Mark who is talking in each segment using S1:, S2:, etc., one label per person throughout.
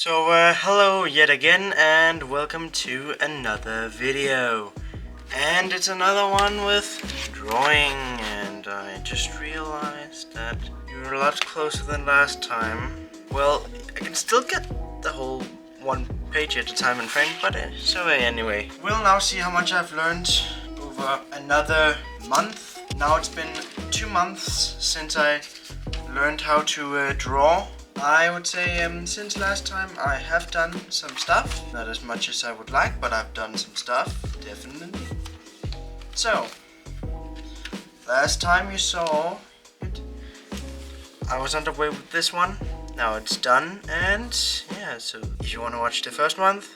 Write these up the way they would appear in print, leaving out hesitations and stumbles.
S1: Hello yet again and welcome to another video. And it's another one with drawing, and I just realized that you're a lot closer than last time. Well, I can still get the whole one page at a time in frame, but anyway. We'll now see how much I've learned over another month. Now it's been 2 months since I learned how to draw. I would say since last time I have done some stuff. Not as much as I would like, but I've done some stuff, definitely. So, last time you saw it, I was underway with this one. Now it's done, and yeah, so if you want to watch the first month,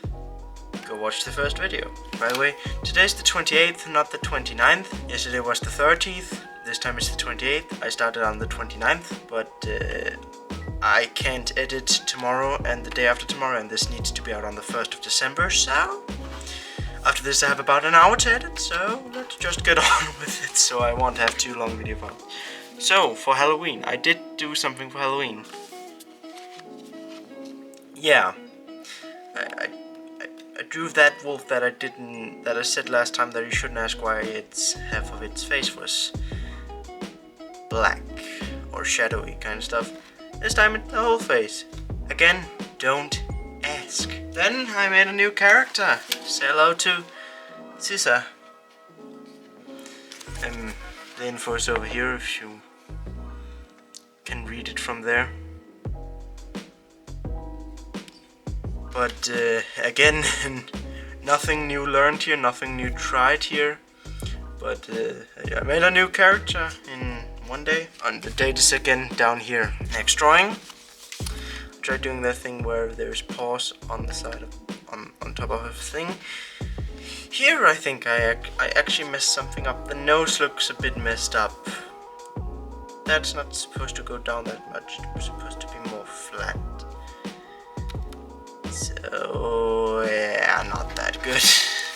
S1: go watch the first video. By the way, today's the 28th, not the 29th. Yesterday was the 30th. This time it's the 28th. I started on the 29th, but I can't edit tomorrow and the day after tomorrow, and this needs to be out on the 1st of December, so after this I have about an hour to edit, so let's just get on with it so I won't have too long video files. So, for Halloween, I did do something for Halloween. Yeah, I drew that wolf that I said last time that you shouldn't ask why half of its face was black or shadowy kind of stuff. This time it's the whole face. Again, don't ask. Then I made a new character. Say hello to Sisa. The info is over here if you can read it from there. But again, nothing new learned here, nothing new tried here. But I made a new character in one day. And the date is again down here. Next drawing. Try doing that thing where there's paws on the side of on top of a thing. Here I think I actually messed something up. The nose looks a bit messed up. That's not supposed to go down that much. It's supposed to be more flat. So yeah, not that good.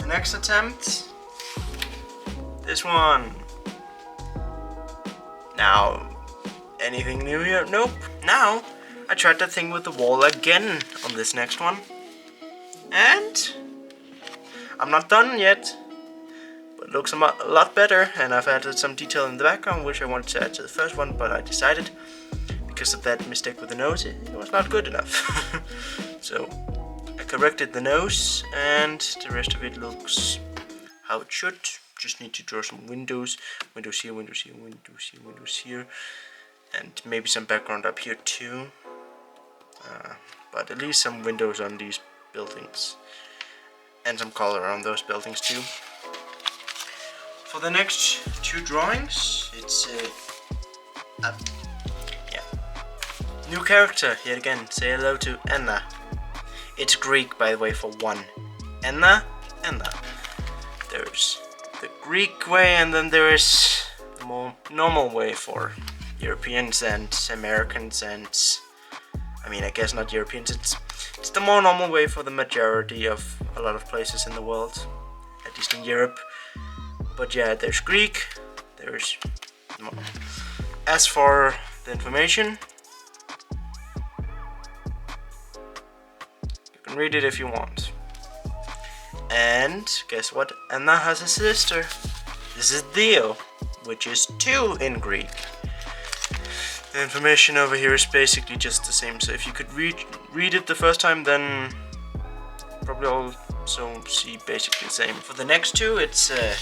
S1: The next attempt. This one. Now, anything new here? Nope. Now, I tried that thing with the wall again on this next one. And I'm not done yet, but it looks a lot better, and I've added some detail in the background which I wanted to add to the first one, but I decided, because of that mistake with the nose, it was not good enough. So, I corrected the nose, and the rest of it looks how it should. Just need to draw some windows here, windows here, windows here, windows here, and maybe some background up here too. But at least some windows on these buildings, and some color on those buildings too. For the next 2 drawings, it's new character yet again. Say hello to Anna. It's Greek, by the way, for one. Anna. There's the Greek way, and then there is the more normal way for Europeans and Americans, and I mean, I guess not Europeans, it's the more normal way for the majority of a lot of places in the world, at least in Europe. But yeah, there's Greek, there's more. As for the information, you can read it if you want. And guess what? Anna has a sister. This is Theo, which is 2 in Greek. The information over here is basically just the same. So if you could read it the first time, then probably also see basically the same. For the next 2, it's a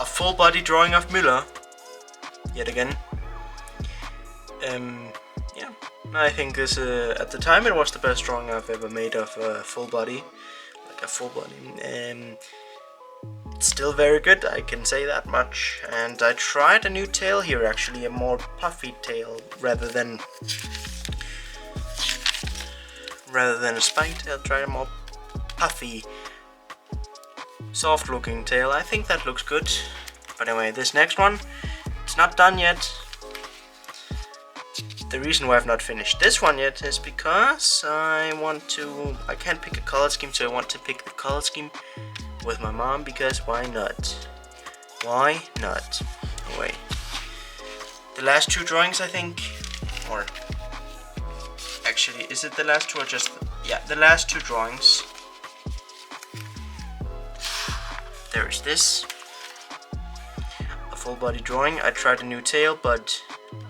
S1: full body drawing of Müller. Yet again. Yeah. I think this, at the time, it was the best drawing I've ever made of a full body. Like a full body. It's still very good, I can say that much. And I tried a new tail here, actually, a more puffy tail rather than a spiked tail. Try a more puffy, soft-looking tail. I think that looks good. But anyway, this next one, it's not done yet. The reason why I've not finished this one yet is because I can't pick a color scheme, so I want to pick the color scheme with my mom, because why not? Why not? Anyway, the last 2 drawings, I think, or actually, is it the last two or just yeah, the last two drawings. There is this, a full body drawing. I tried a new tail, but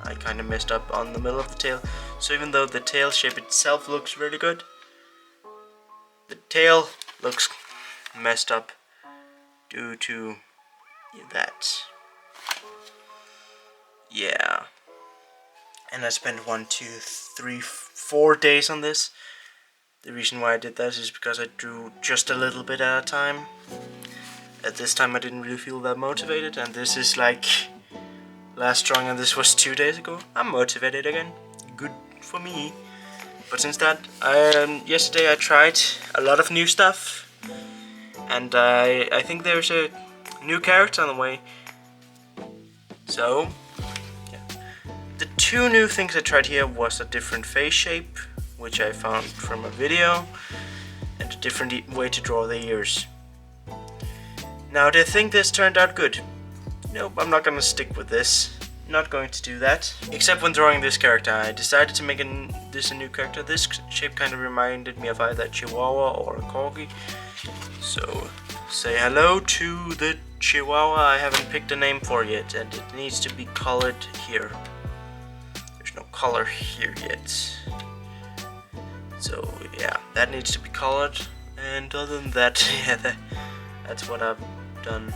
S1: I kind of messed up on the middle of the tail. So even though the tail shape itself looks really good, the tail looks messed up due to that. Yeah. And I spent 1, 2, 3, 4 days on this. The reason why I did that is because I drew just a little bit at a time. At this time I didn't really feel that motivated, and this is like last drawing, and this was 2 days ago. I'm motivated again. Good for me. But since that, yesterday I tried a lot of new stuff, and I think there's a new character on the way. So yeah. The two new things I tried here was a different face shape, which I found from a video, and a different way to draw the ears. Now, do you think this turned out good? Nope, I'm not gonna stick with this. Not going to do that. Except when drawing this character, I decided to make this a new character. This shape kind of reminded me of either a Chihuahua or a Corgi. So, say hello to the Chihuahua I haven't picked a name for yet, and it needs to be colored here. There's no color here yet. So yeah, that needs to be colored, and other than that, yeah, that's what I've done.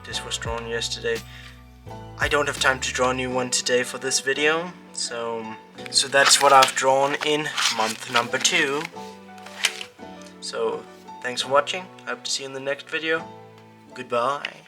S1: This was drawn yesterday. I don't have time to draw a new one today for this video, so that's what I've drawn in month number 2. So thanks for watching. I hope to see you in the next video. Goodbye.